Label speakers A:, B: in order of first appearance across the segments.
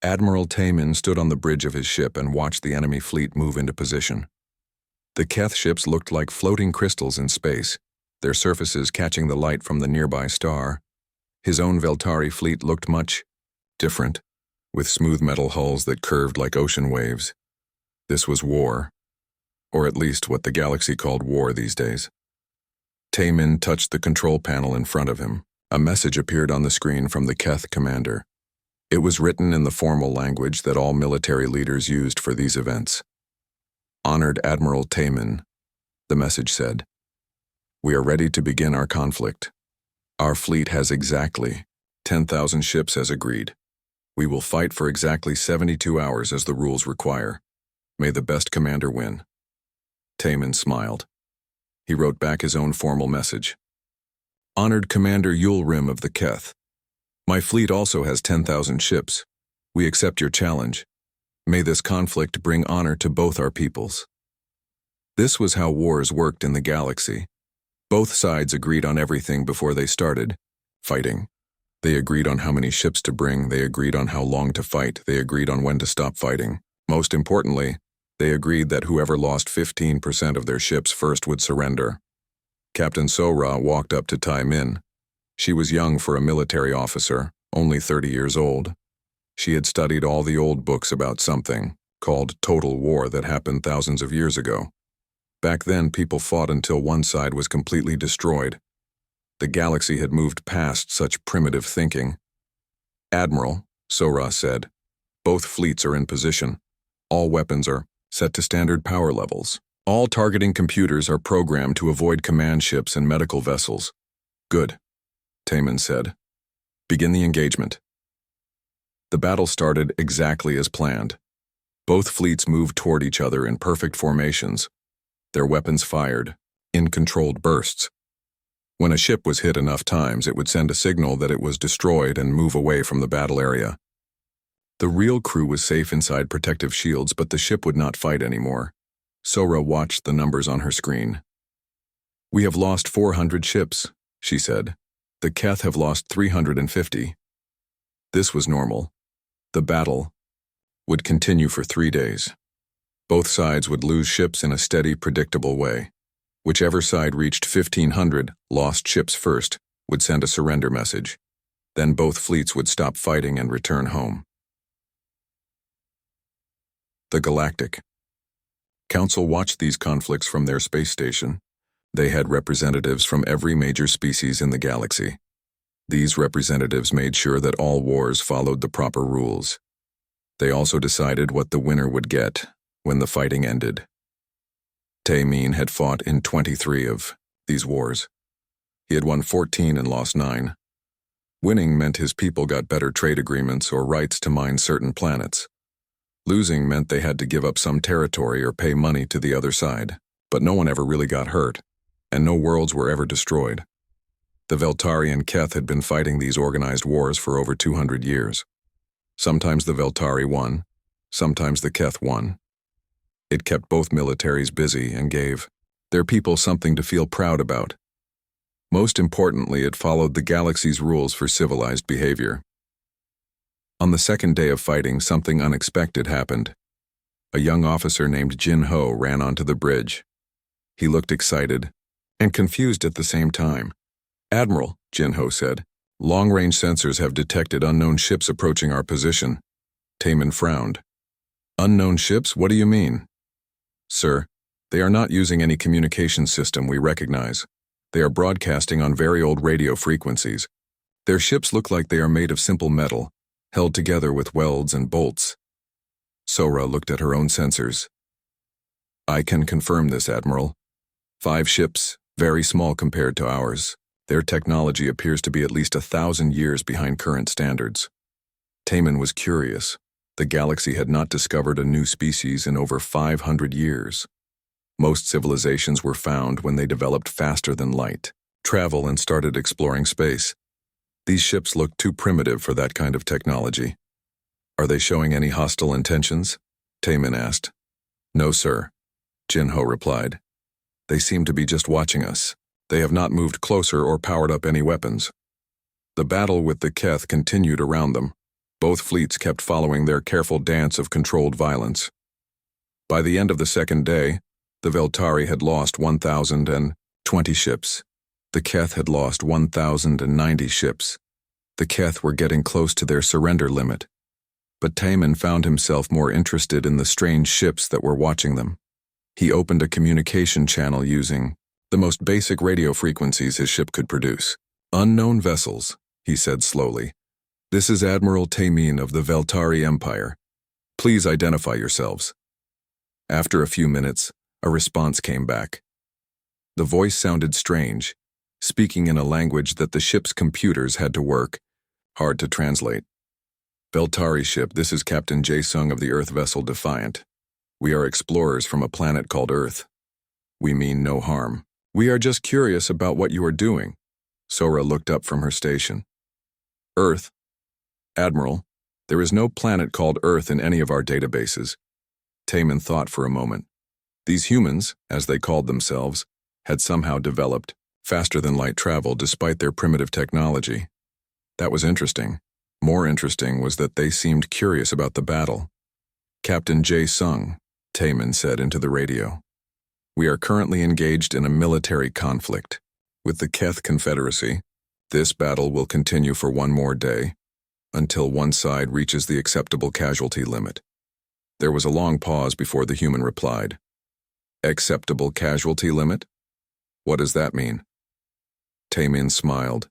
A: Admiral Taman stood on the bridge of his ship and watched the enemy fleet move into position. The Keth ships looked like floating crystals in space, their surfaces catching the light from the nearby star. His own Veltari fleet looked much different, with smooth metal hulls that curved like ocean waves. This was war, or at least what the galaxy called war these days. Taman touched the control panel in front of him. A message appeared on the screen from the Keth commander. It was written in the formal language that all military leaders used for these events. Honored Admiral Taman, the message said, "We are ready to begin our conflict. Our fleet has exactly 10,000 ships as agreed. We will fight for exactly 72 hours as the rules require. May the best commander win." Taman smiled. He wrote back his own formal message. Honored Commander Yulrim of the Keth, my fleet also has 10,000 ships. We accept your challenge. May this conflict bring honor to both our peoples. This was how wars worked in the galaxy. Both sides agreed on everything before they started fighting. They agreed on how many ships to bring, they agreed on how long to fight, they agreed on when to stop fighting. Most importantly, they agreed that whoever lost 15% of their ships first would surrender. Captain Sora walked up to Tai Min. She was young for a military officer, only 30 years old. She had studied all the old books about something called total war that happened thousands of years ago. Back then, people fought until one side was completely destroyed. The galaxy had moved past such primitive thinking. Admiral, Sora said, both fleets are in position. All weapons are set to standard power levels. All targeting computers are programmed to avoid command ships and medical vessels. Good, Taman said. Begin the engagement. The battle started exactly as planned. Both fleets moved toward each other in perfect formations. Their weapons fired, in controlled bursts. When a ship was hit enough times, it would send a signal that it was destroyed and move away from the battle area. The real crew was safe inside protective shields, but the ship would not fight anymore. Sora watched the numbers on her screen. "We have lost 400 ships," she said. "The Keth have lost 350. This was normal. The battle would continue for 3 days. Both sides would lose ships in a steady, predictable way. Whichever side reached 1,500 lost ships first would send a surrender message. Then both fleets would stop fighting and return home." The Galactic Council watched these conflicts from their space station. They had representatives from every major species in the galaxy. These representatives made sure that all wars followed the proper rules. They also decided what the winner would get when the fighting ended. Tamin had fought in 23 of these wars. He had won 14 and lost 9. Winning meant his people got better trade agreements or rights to mine certain planets. Losing meant they had to give up some territory or pay money to the other side. But no one ever really got hurt, and no worlds were ever destroyed. The Veltari and Keth had been fighting these organized wars for over 200 years. Sometimes the Veltari won, sometimes the Keth won. It kept both militaries busy and gave their people something to feel proud about. Most importantly, it followed the galaxy's rules for civilized behavior. On the second day of fighting, something unexpected happened. A young officer named Jin Ho ran onto the bridge. He looked excited and confused at the same time. "Admiral," Jin Ho said, "long-range sensors have detected unknown ships approaching our position." Taman frowned. "Unknown ships? What do you mean?" "Sir, they are not using any communication system we recognize. They are broadcasting on very old radio frequencies. Their ships look like they are made of simple metal, held together with welds and bolts." Sora looked at her own sensors. "I can confirm this, Admiral. 5 ships, very small compared to ours. Their technology appears to be at least 1,000 years behind current standards." Taman was curious. The galaxy had not discovered a new species in over 500 years. Most civilizations were found when they developed faster than light, travel, and started exploring space. These ships looked too primitive for that kind of technology. "Are they showing any hostile intentions?" Taman asked. "No, sir," Jin Ho replied. "They seem to be just watching us. They have not moved closer or powered up any weapons." The battle with the Keth continued around them. Both fleets kept following their careful dance of controlled violence. By the end of the second day, the Veltari had lost 1,020 ships. The Keth had lost 1,090 ships. The Keth were getting close to their surrender limit. But Taman found himself more interested in the strange ships that were watching them. He opened a communication channel using the most basic radio frequencies his ship could produce. "Unknown vessels," he said slowly. "This is Admiral Tamin of the Veltari Empire. Please identify yourselves." After a few minutes, a response came back. The voice sounded strange, speaking in a language that the ship's computers had to work hard to translate. "Veltari ship, this is Captain Jae-sung of the Earth vessel Defiant. We are explorers from a planet called Earth. We mean no harm. We are just curious about what you are doing." Sora looked up from her station. "Earth? Admiral, there is no planet called Earth in any of our databases." Taman thought for a moment. These humans, as they called themselves, had somehow developed faster-than-light travel despite their primitive technology. That was interesting. More interesting was that they seemed curious about the battle. "Captain Jae-sung," Taman said into the radio. "We are currently engaged in a military conflict with the Keth Confederacy. This battle will continue for one more day, until one side reaches the acceptable casualty limit." There was a long pause before the human replied. "Acceptable casualty limit? What does that mean?" Tamin smiled.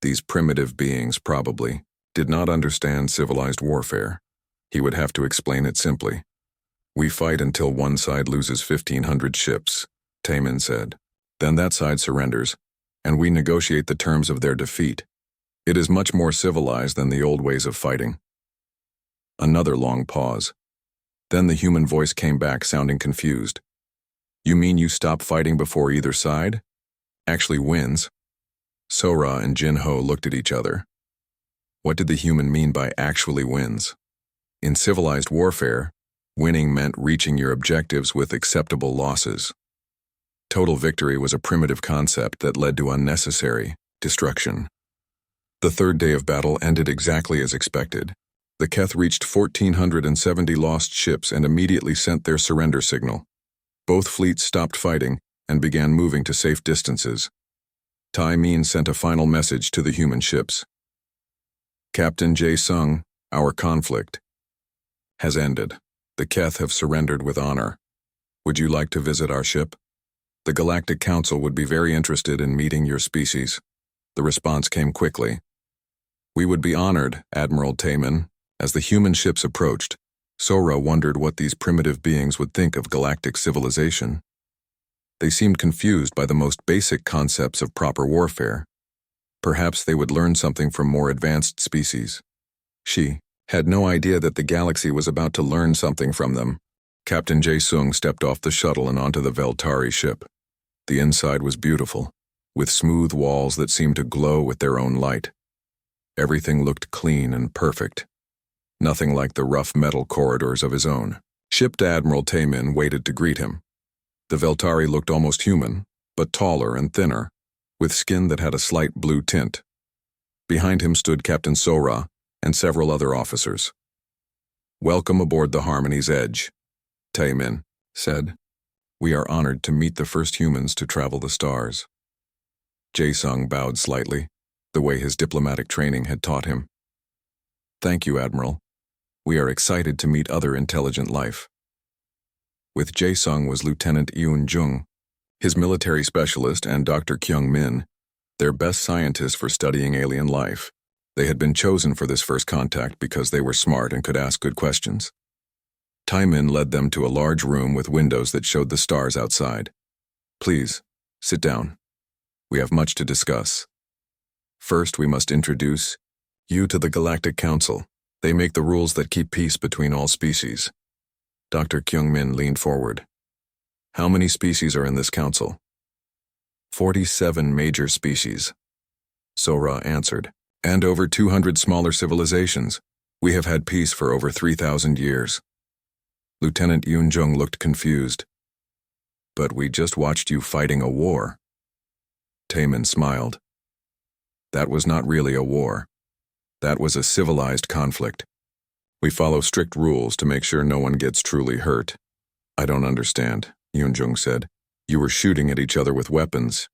A: These primitive beings probably did not understand civilized warfare. He would have to explain it simply. "We fight until one side loses 1,500 ships," Tamin said. "Then that side surrenders, and we negotiate the terms of their defeat. It is much more civilized than the old ways of fighting." Another long pause. Then the human voice came back, sounding confused. "You mean you stop fighting before either side actually wins?" Sora and Jinho looked at each other. What did the human mean by actually wins? In civilized warfare, winning meant reaching your objectives with acceptable losses. Total victory was a primitive concept that led to unnecessary destruction. The third day of battle ended exactly as expected. The Keth reached 1,470 lost ships and immediately sent their surrender signal. Both fleets stopped fighting and began moving to safe distances. Tai Min sent a final message to the human ships. "Captain Jae-sung, our conflict has ended. The Keth have surrendered with honor. Would you like to visit our ship? The Galactic Council would be very interested in meeting your species." The response came quickly. "We would be honored, Admiral Taman." As the human ships approached, Sora wondered what these primitive beings would think of galactic civilization. They seemed confused by the most basic concepts of proper warfare. Perhaps they would learn something from more advanced species. She had no idea that the galaxy was about to learn something from them. Captain Jae-sung stepped off the shuttle and onto the Veltari ship. The inside was beautiful, with smooth walls that seemed to glow with their own light. Everything looked clean and perfect. Nothing like the rough metal corridors of his own. Shipped Admiral Tamin waited to greet him. The Veltari looked almost human, but taller and thinner, with skin that had a slight blue tint. Behind him stood Captain Sora and several other officers. "Welcome aboard the Harmony's Edge," Tamin said. "We are honored to meet the first humans to travel the stars." Jae-sung bowed slightly, the way his diplomatic training had taught him. "Thank you, Admiral. We are excited to meet other intelligent life." With Jae-sung was Lieutenant Yoon Jung, his military specialist, and Dr. Kyung Min, their best scientist for studying alien life. They had been chosen for this first contact because they were smart and could ask good questions. Taimin led them to a large room with windows that showed the stars outside. "Please, sit down. We have much to discuss. First, we must introduce you to the Galactic Council. They make the rules that keep peace between all species." Dr. Kyung-min leaned forward. "How many species are in this council?" 47 major species," Sora answered, "and over 200 smaller civilizations. We have had peace for over 3,000 years. Lieutenant Yoon-jung looked confused. "But we just watched you fighting a war." Taman smiled. "That was not really a war. That was a civilized conflict. We follow strict rules to make sure no one gets truly hurt. I don't understand, Yoon-jung said. You were shooting at each other with weapons.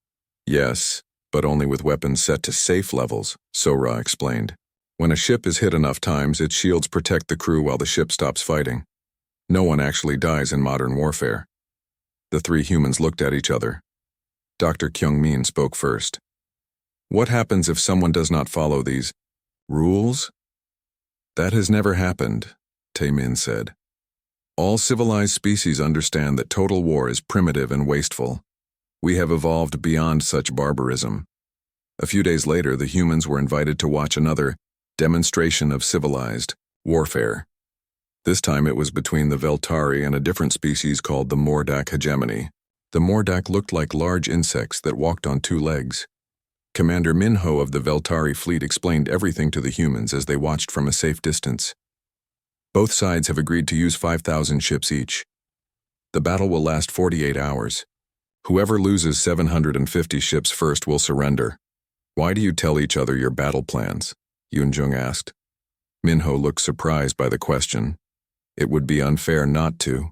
A: Yes, but only with weapons set to safe levels, So-ra explained. When a ship is hit enough times, its shields protect the crew while the ship stops fighting. No one actually dies in modern warfare. The three humans looked at each other. Dr. Kyung-min spoke first. What happens if someone does not follow these rules? That has never happened, Tae-min said. All civilized species understand that total war is primitive and wasteful. We have evolved beyond such barbarism. A few days later, the humans were invited to watch another demonstration of civilized warfare. This time it was between the Veltari and a different species called the Mordak hegemony. The Mordak looked like large insects that walked on two legs. Commander Minho of the Veltari fleet explained everything to the humans as they watched from a safe distance. Both sides have agreed to use 5,000 ships each. The battle will last 48 hours. Whoever loses 750 ships first will surrender. Why do you tell each other your battle plans? Yoon-jung asked. Minho looked surprised by the question. It would be unfair not to.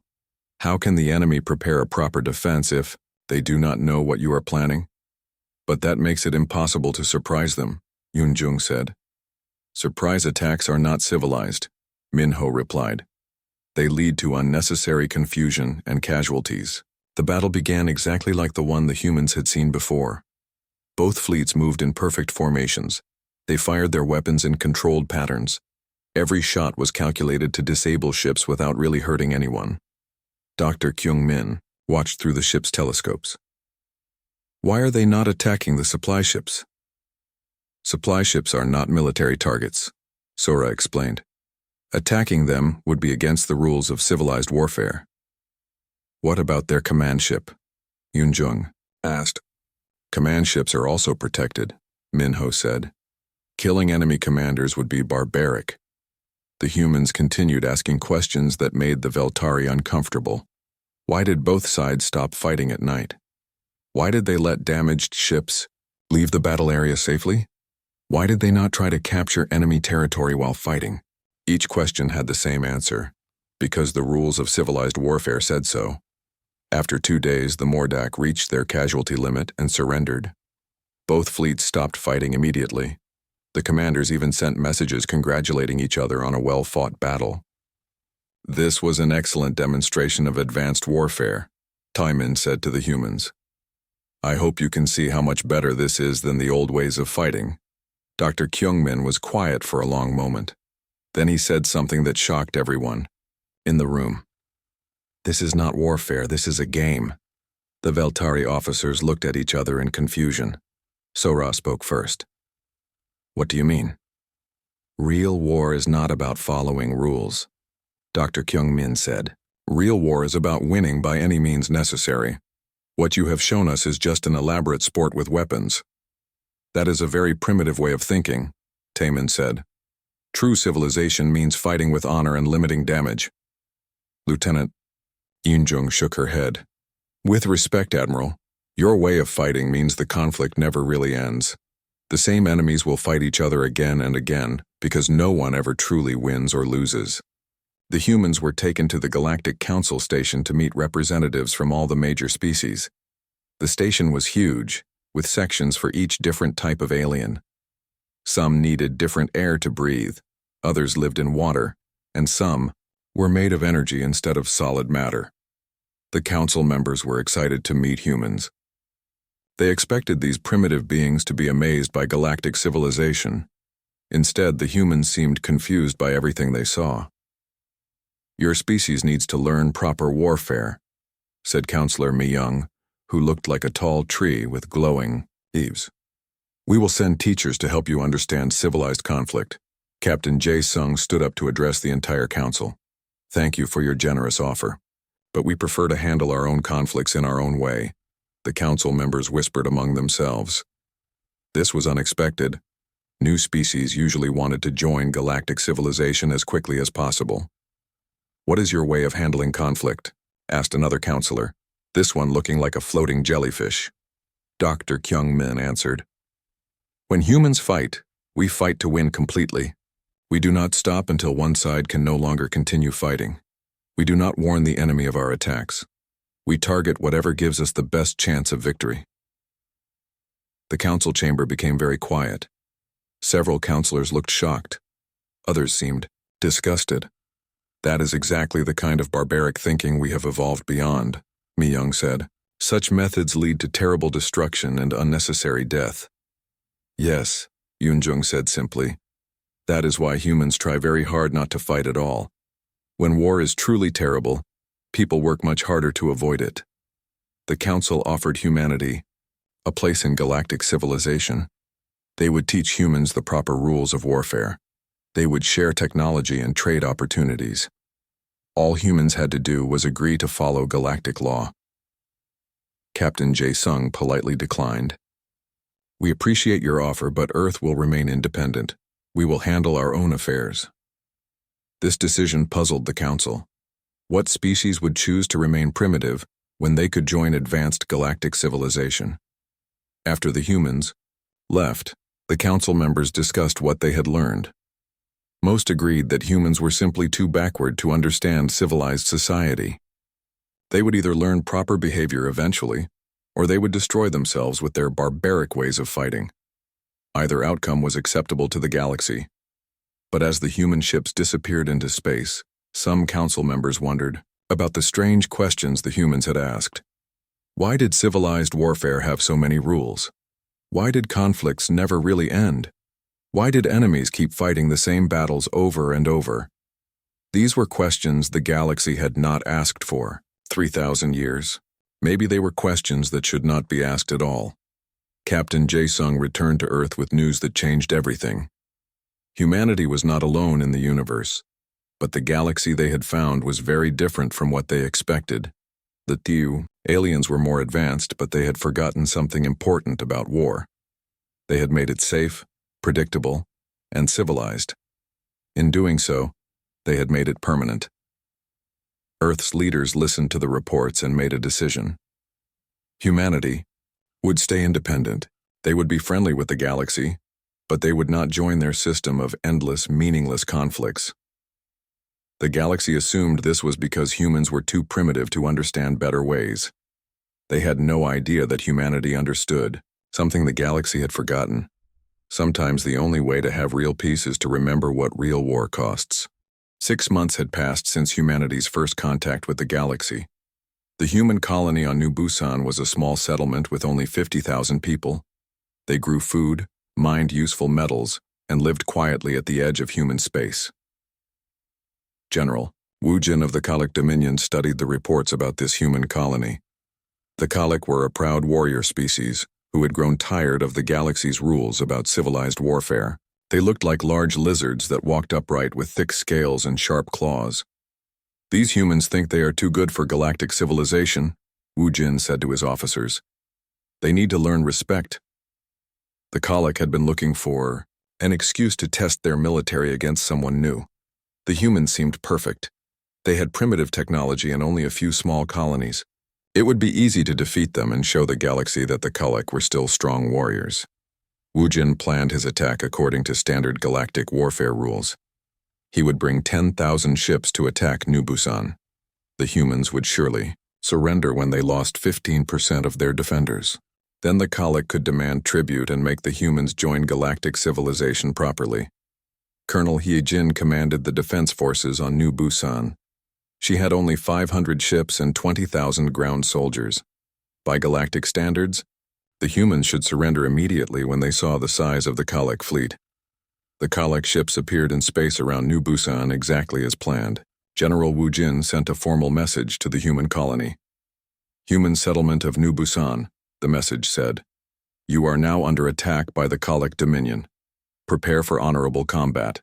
A: How can the enemy prepare a proper defense if they do not know what you are planning? But that makes it impossible to surprise them, Yoon-jung said. Surprise attacks are not civilized, Minho replied. They lead to unnecessary confusion and casualties. The battle began exactly like the one the humans had seen before. Both fleets moved in perfect formations. They fired their weapons in controlled patterns. Every shot was calculated to disable ships without really hurting anyone. Dr. Kyung-min watched through the ship's telescopes. Why are they not attacking the supply ships? Supply ships are not military targets, So-ra explained. Attacking them would be against the rules of civilized warfare. What about their command ship? Yoon-jung asked. Command ships are also protected, Minho said. Killing enemy commanders would be barbaric. The humans continued asking questions that made the Veltari uncomfortable. Why did both sides stop fighting at night? Why did they let damaged ships leave the battle area safely? Why did they not try to capture enemy territory while fighting? Each question had the same answer, because the rules of civilized warfare said so. After 2 days, the Mordak reached their casualty limit and surrendered. Both fleets stopped fighting immediately. The commanders even sent messages congratulating each other on a well-fought battle. This was an excellent demonstration of advanced warfare, Tae-min said to the humans. I hope you can see how much better this is than the old ways of fighting. Dr. Kyung-min was quiet for a long moment. Then he said something that shocked everyone in the room. This is not warfare, this is a game. The Veltari officers looked at each other in confusion. So-ra spoke first. What do you mean? Real war is not about following rules, Dr. Kyung-min said. Real war is about winning by any means necessary. What you have shown us is just an elaborate sport with weapons. That is a very primitive way of thinking, Tae-min said. True civilization means fighting with honor and limiting damage. Lieutenant Yoon-jung shook her head. With respect, Admiral, your way of fighting means the conflict never really ends. The same enemies will fight each other again and again because no one ever truly wins or loses. The humans were taken to the Galactic Council station to meet representatives from all the major species. The station was huge, with sections for each different type of alien. Some needed different air to breathe, others lived in water, and some were made of energy instead of solid matter. The council members were excited to meet humans. They expected these primitive beings to be amazed by galactic civilization. Instead, the humans seemed confused by everything they saw. Your species needs to learn proper warfare, said Counselor Mi-young, who looked like a tall tree with glowing leaves. We will send teachers to help you understand civilized conflict. Captain Jae-sung stood up to address the entire council. Thank you for your generous offer, but we prefer to handle our own conflicts in our own way, the council members whispered among themselves. This was unexpected. New species usually wanted to join galactic civilization as quickly as possible. What is your way of handling conflict? Asked another counselor, this one looking like a floating jellyfish. Dr. Kyung-min answered. When humans fight, We fight to win completely. We do not stop until one side can no longer continue fighting. We do not warn the enemy of our attacks. We target whatever gives us the best chance of victory. The council chamber became very quiet. Several counselors looked shocked. Others seemed disgusted. That is exactly the kind of barbaric thinking we have evolved beyond, Mi-young said. Such methods lead to terrible destruction and unnecessary death. Yes, Yoon-jung said simply. That is why humans try very hard not to fight at all. When war is truly terrible, people work much harder to avoid it. The council offered humanity a place in galactic civilization. They would teach humans the proper rules of warfare. They would share technology and trade opportunities. All humans had to do was agree to follow galactic law. Captain Jae-sung politely declined. We appreciate your offer, but Earth will remain independent. We will handle our own affairs. This decision puzzled the council. What species would choose to remain primitive when they could join advanced galactic civilization? After the humans left, the council members discussed what they had learned. Most agreed that humans were simply too backward to understand civilized society. They would either learn proper behavior eventually, or they would destroy themselves with their barbaric ways of fighting. Either outcome was acceptable to the galaxy. But as the human ships disappeared into space, some council members wondered about the strange questions the humans had asked. Why did civilized warfare have so many rules? Why did conflicts never really end? Why did enemies keep fighting the same battles over and over? These were questions the galaxy had not asked for 3,000 years. Maybe they were questions that should not be asked at all. Captain Jae-sung returned to Earth with news that changed everything. Humanity was not alone in the universe, but the galaxy they had found was very different from what they expected. The Tiu aliens were more advanced, but they had forgotten something important about war. They had made it safe, predictable, and civilized. In doing so, they had made it permanent. Earth's leaders listened to the reports and made a decision. Humanity would stay independent. They would be friendly with the galaxy, but they would not join their system of endless, meaningless conflicts. The galaxy assumed this was because humans were too primitive to understand better ways. They had no idea that humanity understood, something the galaxy had forgotten. Sometimes the only way to have real peace is to remember what real war costs. 6 months had passed since humanity's first contact with the galaxy. The human colony on New Busan was a small settlement with only 50,000 people. They grew food, mined useful metals, and lived quietly at the edge of human space. General Wu Jin of the Kalak Dominion studied the reports about this human colony. The Kalak were a proud warrior species who had grown tired of the galaxy's rules about civilized warfare. They looked like large lizards that walked upright with thick scales and sharp claws. These humans think they are too good for galactic civilization, Wu Jin said to his officers. They need to learn respect. The Kalak had been looking for an excuse to test their military against someone new. The humans seemed perfect. They had primitive technology and only a few small colonies. It would be easy to defeat them and show the galaxy that the Kalak were still strong warriors. Wu Jin planned his attack according to standard galactic warfare rules. He would bring 10,000 ships to attack New Busan. The humans would surely surrender when they lost 15% of their defenders. Then the Kalak could demand tribute and make the humans join galactic civilization properly. Colonel Hye-jin commanded the defense forces on New Busan. She had only 500 ships and 20,000 ground soldiers. By galactic standards, the humans should surrender immediately when they saw the size of the Kalak fleet. The Kalak ships appeared in space around New Busan exactly as planned. General Wu Jin sent a formal message to the human colony. Human settlement of New Busan, the message said. You are now under attack by the Kalak Dominion. Prepare for honorable combat.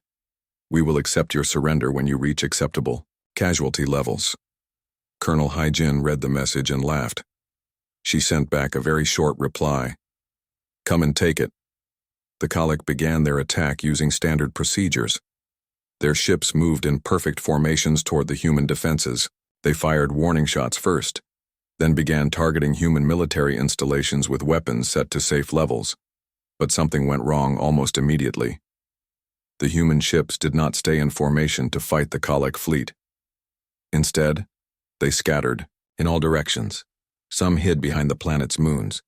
A: We will accept your surrender when you reach acceptable casualty levels. Colonel Hye-jin read the message and laughed. She sent back a very short reply. Come and take it. The Kalak began their attack using standard procedures. Their ships moved in perfect formations toward the human defenses. They fired warning shots first, then began targeting human military installations with weapons set to safe levels. But something went wrong almost immediately. The human ships did not stay in formation to fight the Colic fleet. Instead, they scattered in all directions. Some hid behind the planet's moons.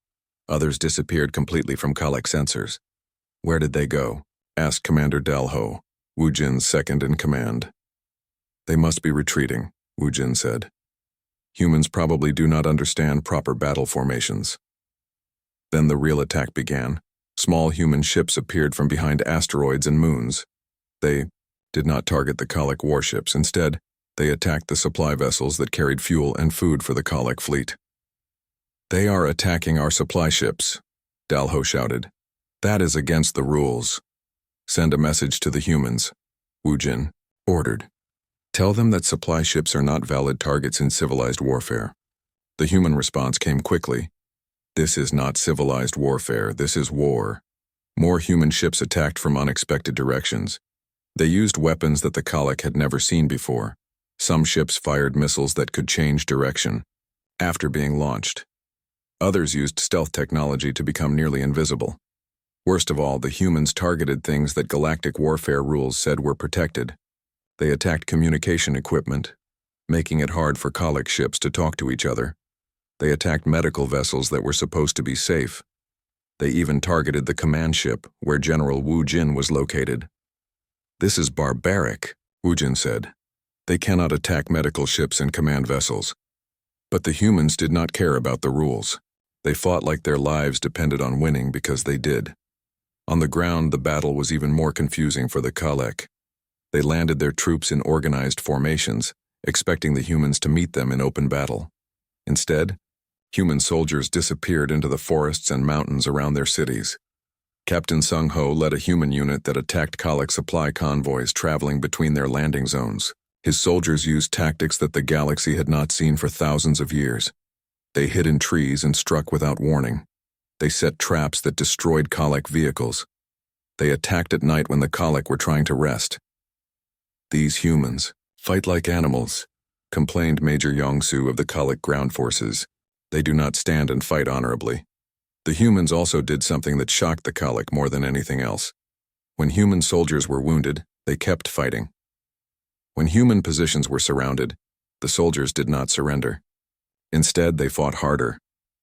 A: Others disappeared completely from Colic sensors. "Where did they go?" asked Commander Dalho, Wu Jin's second in command. "They must be retreating," Wu Jin said. "Humans probably do not understand proper battle formations." Then the real attack began. Small human ships appeared from behind asteroids and moons. They did not target the Colic warships. Instead, they attacked the supply vessels that carried fuel and food for the Colic fleet. "They are attacking our supply ships," Dalho shouted. "That is against the rules." "Send a message to the humans," Wu Jin ordered. "Tell them that supply ships are not valid targets in civilized warfare." The human response came quickly. "This is not civilized warfare, this is war." More human ships attacked from unexpected directions. They used weapons that the Colic had never seen before. Some ships fired missiles that could change direction after being launched. Others used stealth technology to become nearly invisible. Worst of all, the humans targeted things that galactic warfare rules said were protected. They attacked communication equipment, making it hard for Colic ships to talk to each other. They attacked medical vessels that were supposed to be safe. They even targeted the command ship where General Wu Jin was located. "This is barbaric," Wu Jin said. "They cannot attack medical ships and command vessels." But the humans did not care about the rules. They fought like their lives depended on winning because they did. On the ground, the battle was even more confusing for the Colic. They landed their troops in organized formations, expecting the humans to meet them in open battle. Instead, human soldiers disappeared into the forests and mountains around their cities. Captain Sung Ho led a human unit that attacked Colic supply convoys traveling between their landing zones. His soldiers used tactics that the galaxy had not seen for thousands of years. They hid in trees and struck without warning. They set traps that destroyed Colic vehicles. They attacked at night when the Colic were trying to rest. "These humans fight like animals," complained Major Yongsu of the Colic ground forces. "They do not stand and fight honorably." The humans also did something that shocked the Colic more than anything else. When human soldiers were wounded, they kept fighting. When human positions were surrounded, the soldiers did not surrender. Instead, they fought harder.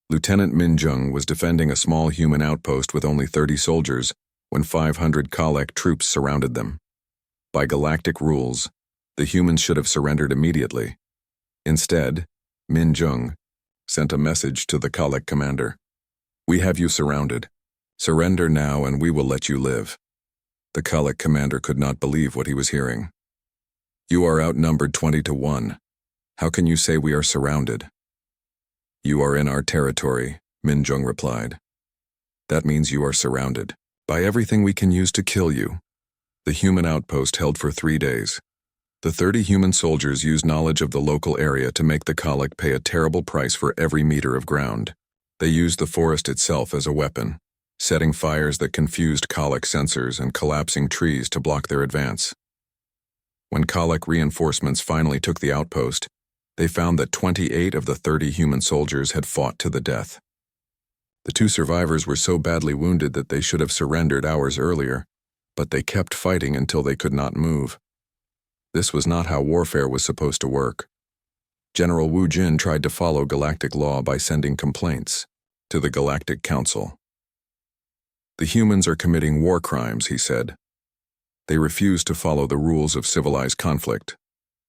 A: Lieutenant Min Jung was defending a small human outpost with only 30 soldiers when 500 Colic troops surrounded them. By galactic rules, the humans should have surrendered immediately. Instead, Min Jung sent a message to the Colic commander. "We have you surrounded. Surrender now and we will let you live." The Colic commander could not believe what he was hearing. "You are outnumbered 20 to 1. How can you say we are surrounded?" "You are in our territory," Min Jung replied. "That means you are surrounded by everything we can use to kill you." The human outpost held for 3 days. The 30 human soldiers used knowledge of the local area to make the Colic pay a terrible price for every meter of ground. They used the forest itself as a weapon, setting fires that confused Colic sensors and collapsing trees to block their advance. When Colic reinforcements finally took the outpost, they found that 28 of the 30 human soldiers had fought to the death. The 2 survivors were so badly wounded that they should have surrendered hours earlier, but they kept fighting until they could not move. This was not how warfare was supposed to work. General Wu Jin tried to follow galactic law by sending complaints to the Galactic Council. "The humans are committing war crimes," he said. "They refuse to follow the rules of civilized conflict."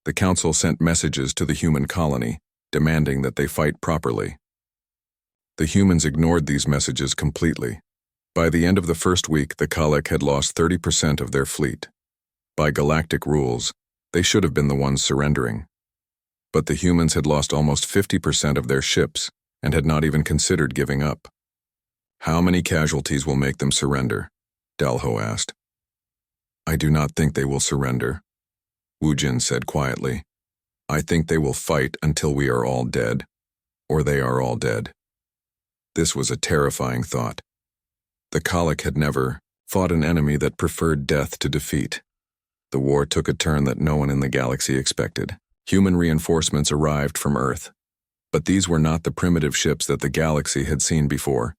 A: The council sent messages to the human colony, demanding that they fight properly. The humans ignored these messages completely. By the end of the first week, the Colic had lost 30% of their fleet. By galactic rules, they should have been the ones surrendering. But the humans had lost almost 50% of their ships and had not even considered giving up. "How many casualties will make them surrender?" Dalho asked. "I do not think they will surrender," Wu Jin said quietly. "I think they will fight until we are all dead, or they are all dead." This was a terrifying thought. The Colic had never fought an enemy that preferred death to defeat. The war took a turn that no one in the galaxy expected. Human reinforcements arrived from Earth. But these were not the primitive ships that the galaxy had seen before.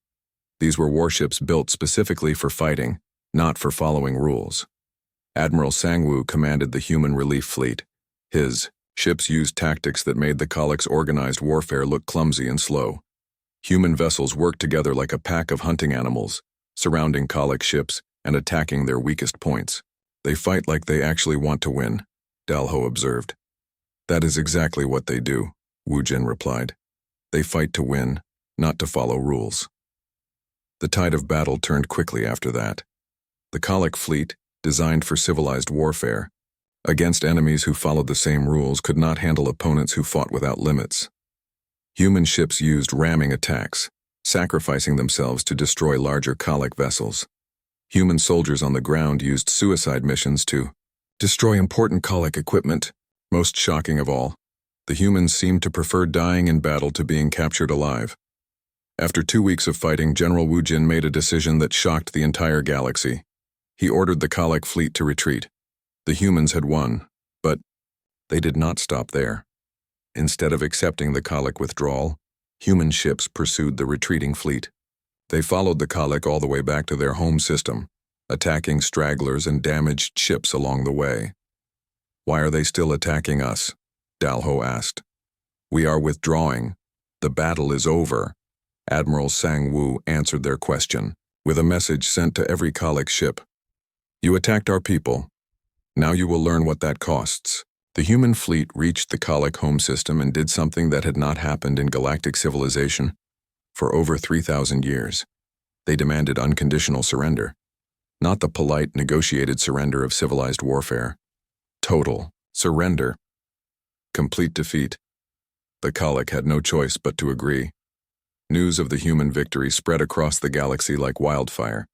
A: These were warships built specifically for fighting, not for following rules. Admiral Sangwoo commanded the human relief fleet. His ships used tactics that made the Colics' organized warfare look clumsy and slow. Human vessels worked together like a pack of hunting animals, surrounding Colic ships and attacking their weakest points. They fight like they actually want to win, Dalho observed. That is exactly what they do, Wu Jin replied. They fight to win, not to follow rules. The tide of battle turned quickly after that. The Colic fleet, designed for civilized warfare, against enemies who followed the same rules, could not handle opponents who fought without limits. Human ships used ramming attacks, sacrificing themselves to destroy larger Colic vessels. Human soldiers on the ground used suicide missions to destroy important Colic equipment. Most shocking of all, the humans seemed to prefer dying in battle to being captured alive. After 2 weeks of fighting, General Wu Jin made a decision that shocked the entire galaxy. He ordered the Colic fleet to retreat. The humans had won, but they did not stop there. Instead of accepting the Colic withdrawal, human ships pursued the retreating fleet. They followed the Colic all the way back to their home system, attacking stragglers and damaged ships along the way. Why are they still attacking us? Dalho asked. We are withdrawing. The battle is over. Admiral Sangwoo answered their question with a message sent to every Colic ship. You attacked our people. Now you will learn what that costs. The human fleet reached the Colic home system and did something that had not happened in galactic civilization for over 3,000 years. They demanded unconditional surrender, not the polite, negotiated surrender of civilized warfare. Total surrender. Complete defeat. The Colic had no choice but to agree. News of the human victory spread across the galaxy like wildfire.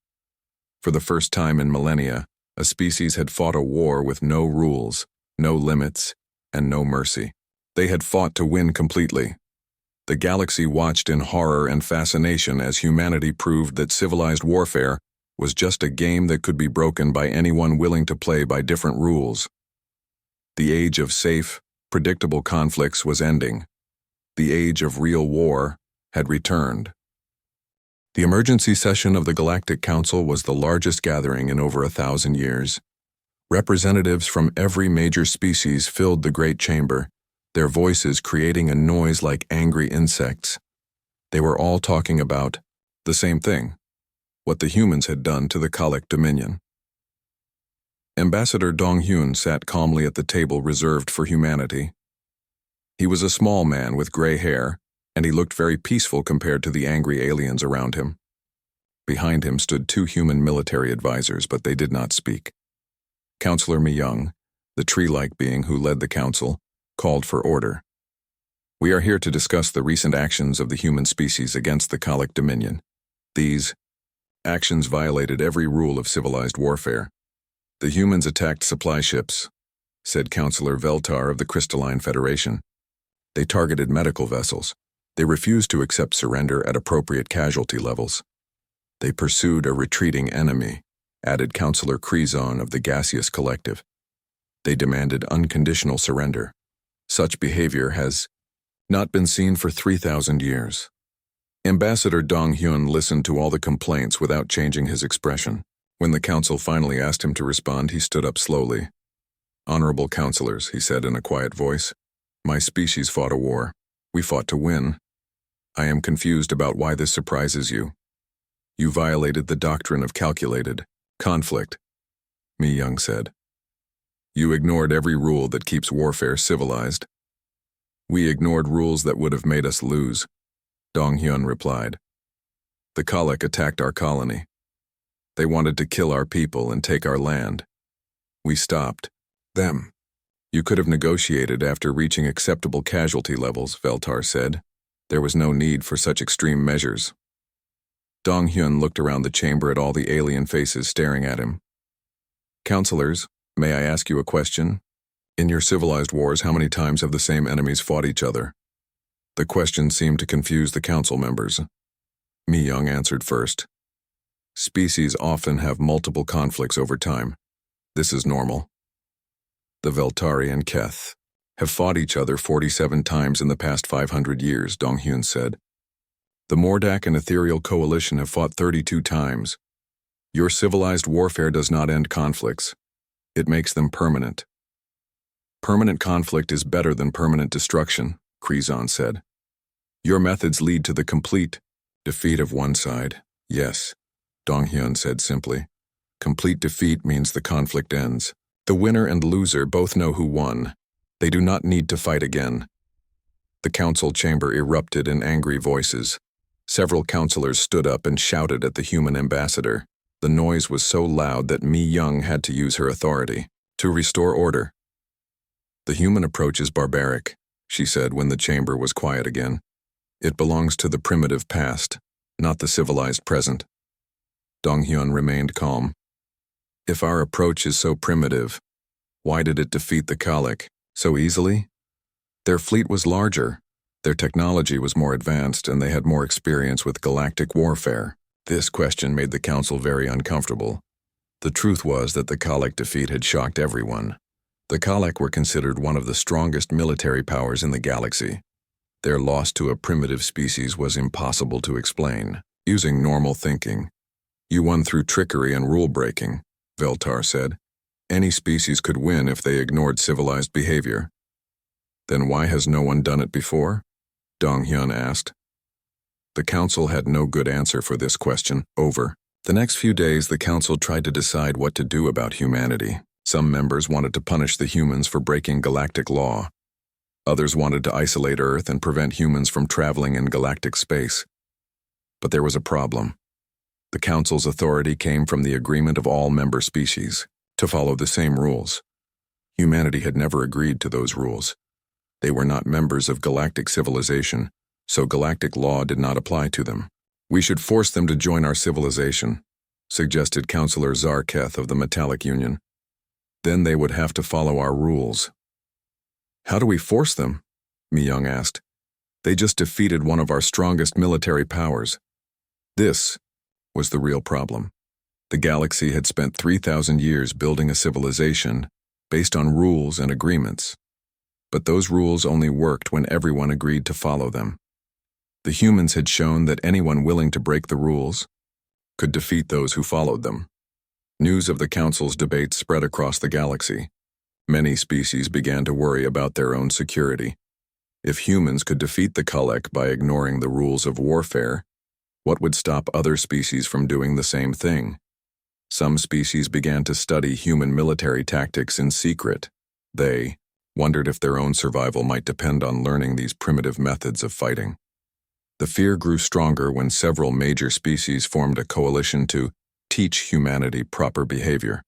A: For the first time in millennia, a species had fought a war with no rules, no limits, and no mercy. They had fought to win completely. The galaxy watched in horror and fascination as humanity proved that civilized warfare was just a game that could be broken by anyone willing to play by different rules. The age of safe, predictable conflicts was ending. The age of real war had returned. The emergency session of the Galactic Council was the largest gathering in over 1,000 years. Representatives from every major species filled the great chamber, their voices creating a noise like angry insects. They were all talking about the same thing, what the humans had done to the Colic Dominion. Ambassador Dong Hyun sat calmly at the table reserved for humanity. He was a small man with gray hair, and he looked very peaceful compared to the angry aliens around him. Behind him stood 2 human military advisors, but they did not speak. Counselor Mi Young, the tree-like being who led the council, called for order. We are here to discuss the recent actions of the human species against the Colic Dominion. These actions violated every rule of civilized warfare. The humans attacked supply ships, said Counselor Veltar of the Crystalline Federation. They targeted medical vessels. They refused to accept surrender at appropriate casualty levels. They pursued a retreating enemy, added Counselor Krezon of the Gaseous Collective. They demanded unconditional surrender. Such behavior has not been seen for 3,000 years. Ambassador Dong Hyun listened to all the complaints without changing his expression. When the council finally asked him to respond, he stood up slowly. Honorable counselors, he said in a quiet voice, my species fought a war. We fought to win. I am confused about why this surprises you. You violated the doctrine of calculated conflict, Mi Young said. You ignored every rule that keeps warfare civilized. We ignored rules that would have made us lose, Dong Hyun replied. The Colic attacked our colony. They wanted to kill our people and take our land. We stopped them. You could have negotiated after reaching acceptable casualty levels, Veltar said. There was no need for such extreme measures. Dong Hyun looked around the chamber at all the alien faces staring at him. Counselors, may I ask you a question? In your civilized wars, how many times have the same enemies fought each other? The question seemed to confuse the council members. Mi Young answered first. Species often have multiple conflicts over time. This is normal. The Veltari and Keth have fought each other 47 times in the past 500 years, Dong Hyun said. The Mordak and Ethereal Coalition have fought 32 times. Your civilized warfare does not end conflicts. It makes them permanent. Permanent conflict is better than permanent destruction, Krizan said. Your methods lead to the complete defeat of one side. Yes, Donghyun said simply. Complete defeat means the conflict ends. The winner and loser both know who won. They do not need to fight again. The council chamber erupted in angry voices. Several councillors stood up and shouted at the human ambassador. The noise was so loud that Mi Young had to use her authority to restore order. The human approach is barbaric, she said when the chamber was quiet again. It belongs to the primitive past, not the civilized present. Donghyun remained calm. If our approach is so primitive, why did it defeat the Kalik so easily? Their fleet was larger, their technology was more advanced, and they had more experience with galactic warfare. This question made the council very uncomfortable. The truth was that the Kalik defeat had shocked everyone. The Kalik were considered one of the strongest military powers in the galaxy. Their loss to a primitive species was impossible to explain. Using normal thinking, you won through trickery and rule-breaking, Veltar said. Any species could win if they ignored civilized behavior. Then why has no one done it before? Donghyun asked. The council had no good answer for this question. Over. The next few days, the council tried to decide what to do about humanity. Some members wanted to punish the humans for breaking galactic law. Others wanted to isolate Earth and prevent humans from traveling in galactic space. But there was a problem. The council's authority came from the agreement of all member species to follow the same rules. Humanity had never agreed to those rules. They were not members of galactic civilization, so galactic law did not apply to them. We should force them to join our civilization, suggested Councillor Zarketh of the Metallic Union. Then they would have to follow our rules. How do we force them? Mi Young asked. They just defeated one of our strongest military powers. This was the real problem. The galaxy had spent 3,000 years building a civilization based on rules and agreements. But those rules only worked when everyone agreed to follow them. The humans had shown that anyone willing to break the rules could defeat those who followed them. News of the council's debates spread across the galaxy. Many species began to worry about their own security. If humans could defeat the Kalik by ignoring the rules of warfare, what would stop other species from doing the same thing? Some species began to study human military tactics in secret. They wondered if their own survival might depend on learning these primitive methods of fighting. The fear grew stronger when several major species formed a coalition to teach humanity proper behavior.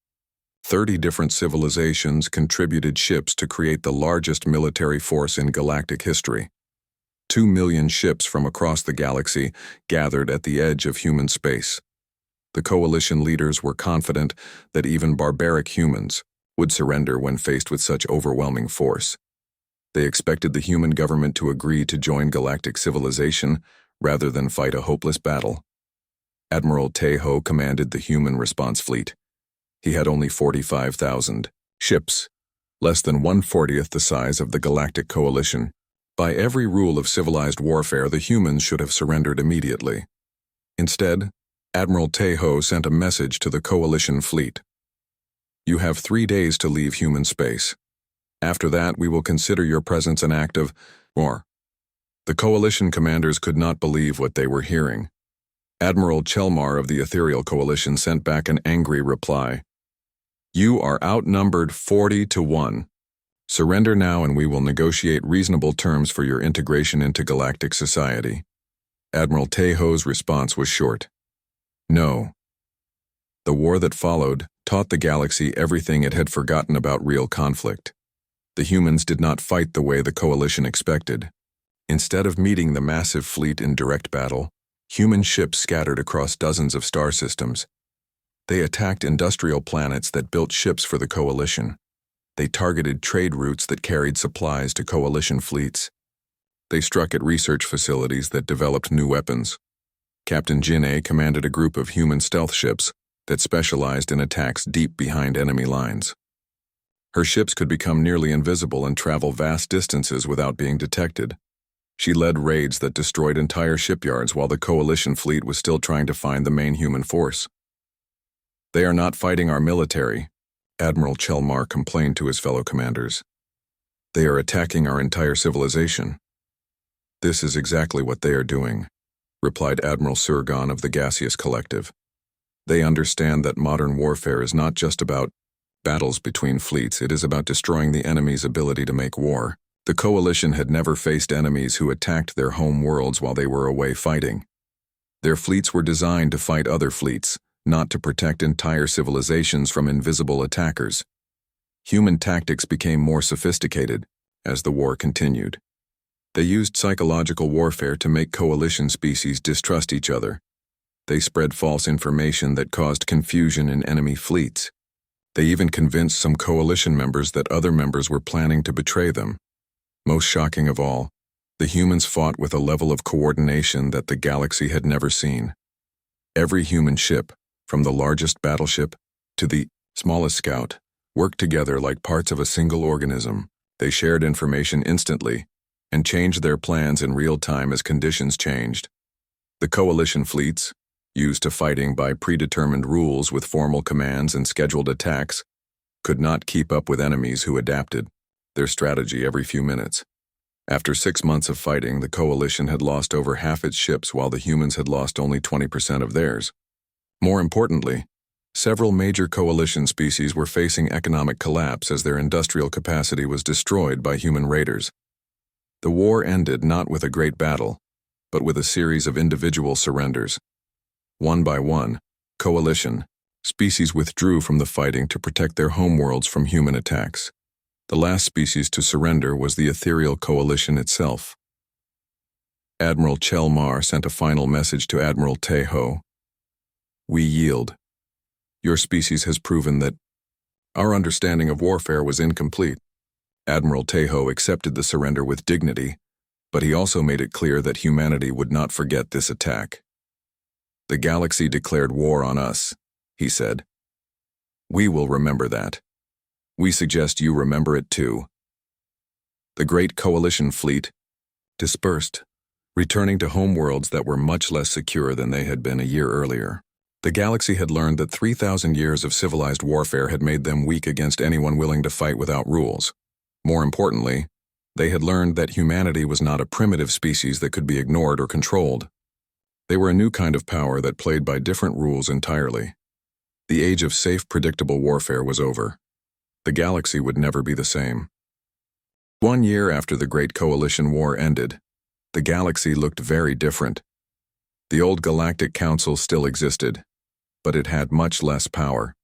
A: 30 different civilizations contributed ships to create the largest military force in galactic history. 2 million ships from across the galaxy gathered at the edge of human space. The coalition leaders were confident that even barbaric humans would surrender when faced with such overwhelming force. They expected the human government to agree to join galactic civilization rather than fight a hopeless battle. Admiral Taeho commanded the human response fleet. He had only 45,000 ships, less than 1/40th the size of the galactic coalition. By every rule of civilized warfare, the humans should have surrendered immediately. Instead, Admiral Taeho sent a message to the coalition fleet. You have 3 days to leave human space. After that, we will consider your presence an act of war. The coalition commanders could not believe what they were hearing. Admiral Chelmar of the Ethereal Coalition sent back an angry reply. You are outnumbered 40-1. Surrender now and we will negotiate reasonable terms for your integration into galactic society. Admiral Taeho's response was short. No. The war that followed taught the galaxy everything it had forgotten about real conflict. The humans did not fight the way the coalition expected. Instead of meeting the massive fleet in direct battle, human ships scattered across dozens of star systems. They attacked industrial planets that built ships for the coalition. They targeted trade routes that carried supplies to coalition fleets. They struck at research facilities that developed new weapons. Captain Jin-A commanded a group of human stealth ships that specialized in attacks deep behind enemy lines. Her ships could become nearly invisible and travel vast distances without being detected. She led raids that destroyed entire shipyards while the coalition fleet was still trying to find the main human force. They are not fighting our military, Admiral Chelmar complained to his fellow commanders. They are attacking our entire civilization. This is exactly what they are doing, replied Admiral Surgon of the Gaseous Collective. They understand that modern warfare is not just about battles between fleets, it is about destroying the enemy's ability to make war. The coalition had never faced enemies who attacked their home worlds while they were away fighting. Their fleets were designed to fight other fleets, not to protect entire civilizations from invisible attackers. Human tactics became more sophisticated as the war continued. They used psychological warfare to make coalition species distrust each other. They spread false information that caused confusion in enemy fleets. They even convinced some coalition members that other members were planning to betray them. Most shocking of all, the humans fought with a level of coordination that the galaxy had never seen. Every human ship, from the largest battleship to the smallest scout, worked together like parts of a single organism. They shared information instantly and changed their plans in real time as conditions changed. The coalition fleets, used to fighting by predetermined rules with formal commands and scheduled attacks, could not keep up with enemies who adapted their strategy every few minutes. After 6 months of fighting, the coalition had lost over half its ships while the humans had lost only 20% of theirs. More importantly, several major coalition species were facing economic collapse as their industrial capacity was destroyed by human raiders. The war ended not with a great battle, but with a series of individual surrenders. One by one, coalition species withdrew from the fighting to protect their homeworlds from human attacks. The last species to surrender was the ethereal coalition itself. Admiral Chelmar sent a final message to Admiral Tejo. We yield. Your species has proven that our understanding of warfare was incomplete. Admiral Tejo accepted the surrender with dignity, but he also made it clear that humanity would not forget this attack. The galaxy declared war on us, he said. We will remember that. We suggest you remember it too. The great coalition fleet dispersed, returning to homeworlds that were much less secure than they had been a year earlier. The galaxy had learned that 3,000 years of civilized warfare had made them weak against anyone willing to fight without rules. More importantly, they had learned that humanity was not a primitive species that could be ignored or controlled. They were a new kind of power that played by different rules entirely. The age of safe, predictable warfare was over. The galaxy would never be the same. 1 year after the Great Coalition War ended, the galaxy looked very different. The old Galactic Council still existed, but it had much less power.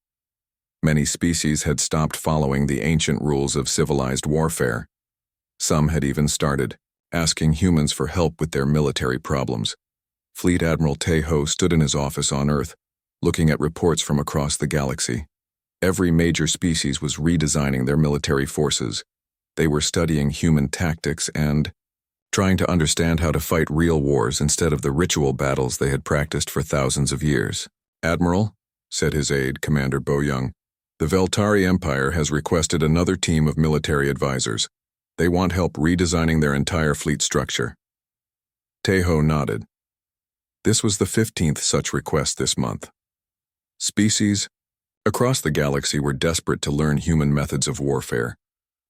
A: Many species had stopped following the ancient rules of civilized warfare. Some had even started asking humans for help with their military problems. Fleet Admiral Tejo stood in his office on Earth, looking at reports from across the galaxy. Every major species was redesigning their military forces. They were studying human tactics and trying to understand how to fight real wars instead of the ritual battles they had practiced for thousands of years. Admiral, said his aide, Commander Boyoung, the Veltari Empire has requested another team of military advisors. They want help redesigning their entire fleet structure. Tejo nodded. This was the 15th such request this month. Species across the galaxy were desperate to learn human methods of warfare,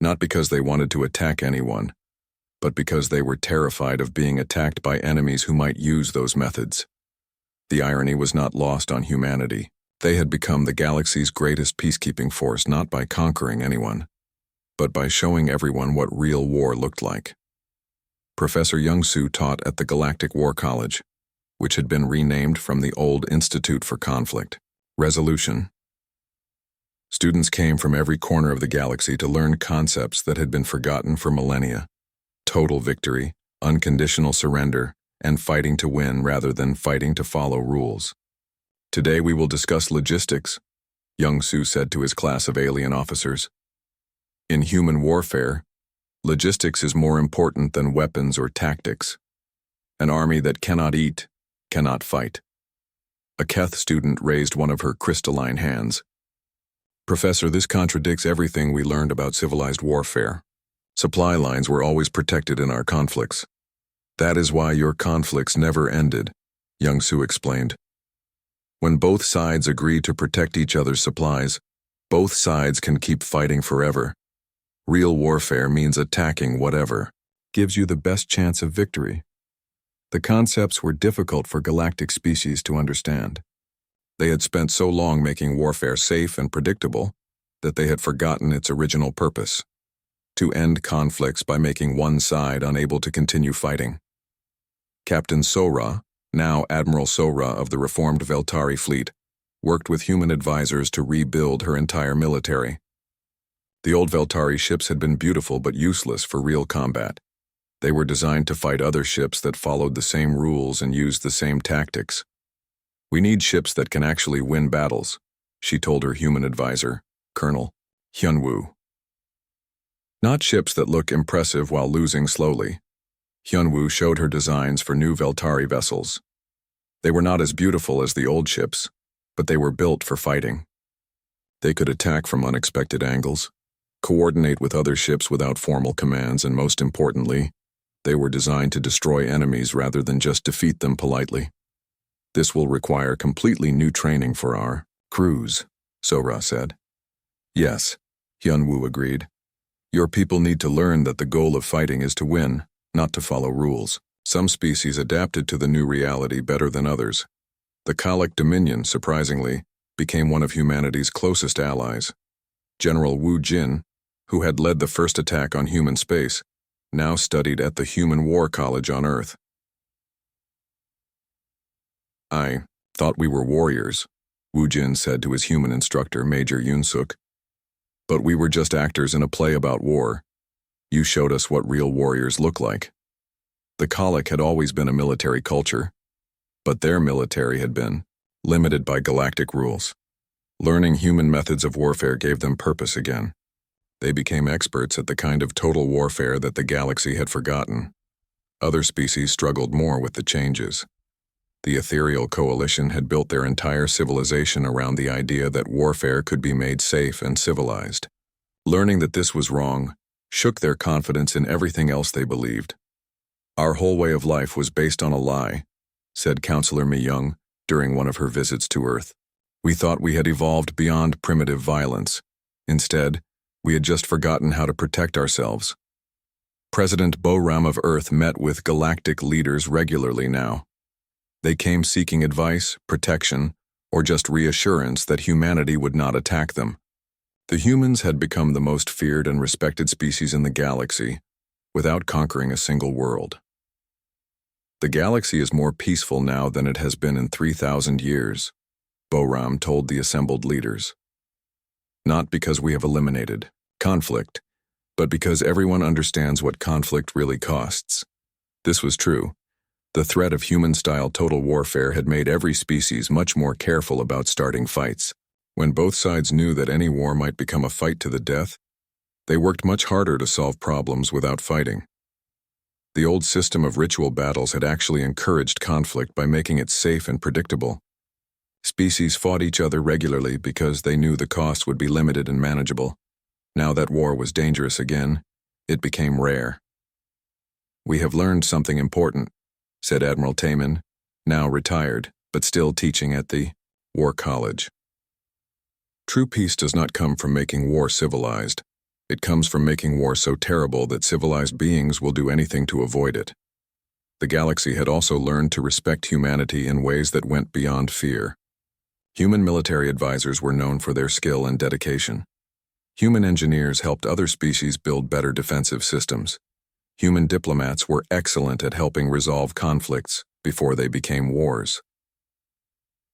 A: not because they wanted to attack anyone, but because they were terrified of being attacked by enemies who might use those methods. The irony was not lost on humanity. They had become the galaxy's greatest peacekeeping force not by conquering anyone, but by showing everyone what real war looked like. Professor Young-Soo taught at the Galactic War College, which had been renamed from the old Institute for Conflict Resolution. Students came from every corner of the galaxy to learn concepts that had been forgotten for millennia: total victory, unconditional surrender, and fighting to win rather than fighting to follow rules. Today we will discuss logistics, Young-Soo said to his class of alien officers. In human warfare, logistics is more important than weapons or tactics. An army that cannot eat cannot fight. A Keth student raised one of her crystalline hands. Professor, this contradicts everything we learned about civilized warfare. Supply lines were always protected in our conflicts. That is why your conflicts never ended, Young-Soo explained. When both sides agree to protect each other's supplies, Both sides can keep fighting forever. Real warfare means attacking whatever gives you the best chance of victory. The concepts were difficult for galactic species to understand. They had spent so long making warfare safe and predictable that they had forgotten its original purpose: to end conflicts by making one side unable to continue fighting. Captain Sora, now Admiral Sora of the reformed Veltari fleet, worked with human advisors to rebuild her entire military. The old Veltari ships had been beautiful but useless for real combat. They were designed to fight other ships that followed the same rules and used the same tactics. "We need ships that can actually win battles," she told her human advisor, Colonel Hyunwoo. "Not ships that look impressive while losing slowly." Hyunwoo showed her designs for new Veltari vessels. They were not as beautiful as the old ships, but they were built for fighting. They could attack from unexpected angles, coordinate with other ships without formal commands, and most importantly, they were designed to destroy enemies rather than just defeat them politely. "This will require completely new training for our crews," Sora said. "Yes," Hyunwoo agreed. "Your people need to learn that the goal of fighting is to win, not to follow rules." Some species adapted to the new reality better than others. The Colic Dominion, surprisingly, became one of humanity's closest allies. General Wu Jin, who had led the first attack on human space, now studied at the Human War College on Earth. "I thought we were warriors," Wu Jin said to his human instructor, Major Yoon-suk. "But we were just actors in a play about war. You showed us what real warriors look like." The Colic had always been a military culture, but their military had been limited by galactic rules. Learning human methods of warfare gave them purpose again. They became experts at the kind of total warfare that the galaxy had forgotten. Other species struggled more with the changes. The Ethereal Coalition had built their entire civilization around the idea that warfare could be made safe and civilized. Learning that this was wrong shook their confidence in everything else they believed. "Our whole way of life was based on a lie," said Counselor Mi-young during one of her visits to Earth. "We thought we had evolved beyond primitive violence. Instead, we had just forgotten how to protect ourselves." President Bo-ram of Earth met with galactic leaders regularly now. They came seeking advice, protection, or just reassurance that humanity would not attack them. The humans had become the most feared and respected species in the galaxy, without conquering a single world. "The galaxy is more peaceful now than it has been in 3,000 years, Bo-ram told the assembled leaders. "Not because we have eliminated conflict, but because everyone understands what conflict really costs." This was true. The threat of human-style total warfare had made every species much more careful about starting fights. When both sides knew that any war might become a fight to the death, they worked much harder to solve problems without fighting. The old system of ritual battles had actually encouraged conflict by making it safe and predictable. Species fought each other regularly because they knew the cost would be limited and manageable. Now that war was dangerous again, it became rare. "We have learned something important," said Admiral Taman, now retired, but still teaching at the War College. "True peace does not come from making war civilized. It comes from making war so terrible that civilized beings will do anything to avoid it." The galaxy had also learned to respect humanity in ways that went beyond fear. Human military advisors were known for their skill and dedication. Human engineers helped other species build better defensive systems. Human diplomats were excellent at helping resolve conflicts before they became wars.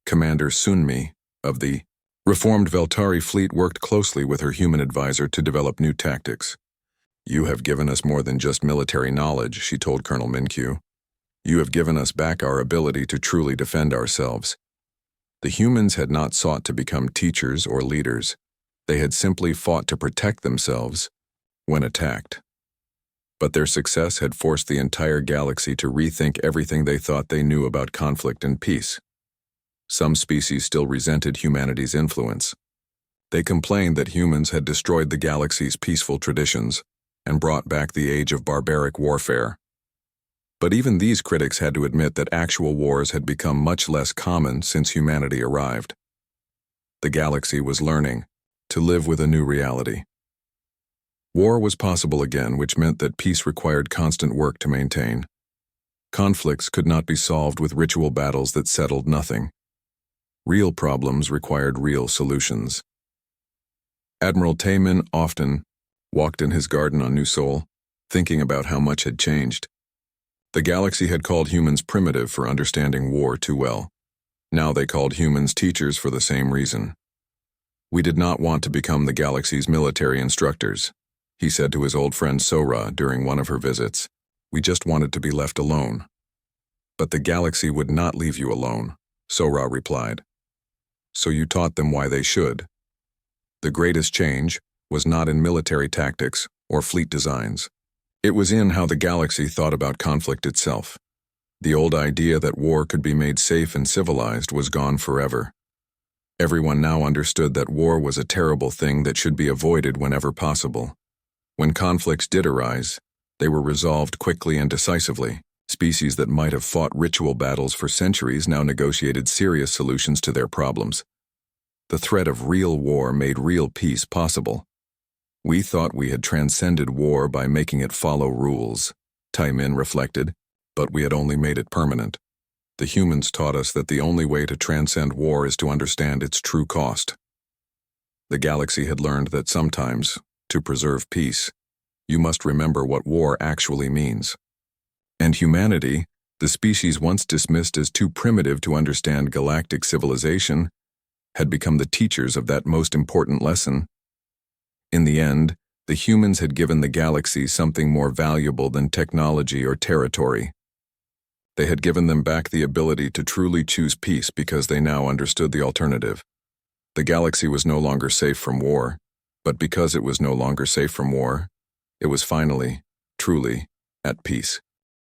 A: Commander Sunmi of the reformed Veltari fleet worked closely with her human advisor to develop new tactics. "You have given us more than just military knowledge," she told Colonel Minkyu. "You have given us back our ability to truly defend ourselves." The humans had not sought to become teachers or leaders. They had simply fought to protect themselves when attacked. But their success had forced the entire galaxy to rethink everything they thought they knew about conflict and peace. Some species still resented humanity's influence. They complained that humans had destroyed the galaxy's peaceful traditions and brought back the age of barbaric warfare. But even these critics had to admit that actual wars had become much less common since humanity arrived. The galaxy was learning to live with a new reality. War was possible again, which meant that peace required constant work to maintain. Conflicts could not be solved with ritual battles that settled nothing. Real problems required real solutions. Admiral Taemin often walked in his garden on New Sol, thinking about how much had changed. The galaxy had called humans primitive for understanding war too well. Now they called humans teachers for the same reason. "We did not want to become the galaxy's military instructors," he said to his old friend Sora during one of her visits. "We just wanted to be left alone." "But the galaxy would not leave you alone," Sora replied. "So you taught them why they should." The greatest change was not in military tactics or fleet designs. It was in how the galaxy thought about conflict itself. The old idea that war could be made safe and civilized was gone forever. Everyone now understood that war was a terrible thing that should be avoided whenever possible. When conflicts did arise, they were resolved quickly and decisively. Species that might have fought ritual battles for centuries now negotiated serious solutions to their problems. The threat of real war made real peace possible. "We thought we had transcended war by making it follow rules," Taemin reflected, "but we had only made it permanent. The humans taught us that the only way to transcend war is to understand its true cost." The galaxy had learned that sometimes, to preserve peace, you must remember what war actually means. And humanity, the species once dismissed as too primitive to understand galactic civilization, had become the teachers of that most important lesson. In the end, the humans had given the galaxy something more valuable than technology or territory. They had given them back the ability to truly choose peace because they now understood the alternative. The galaxy was no longer safe from war, but because it was no longer safe from war, it was finally, truly, at peace.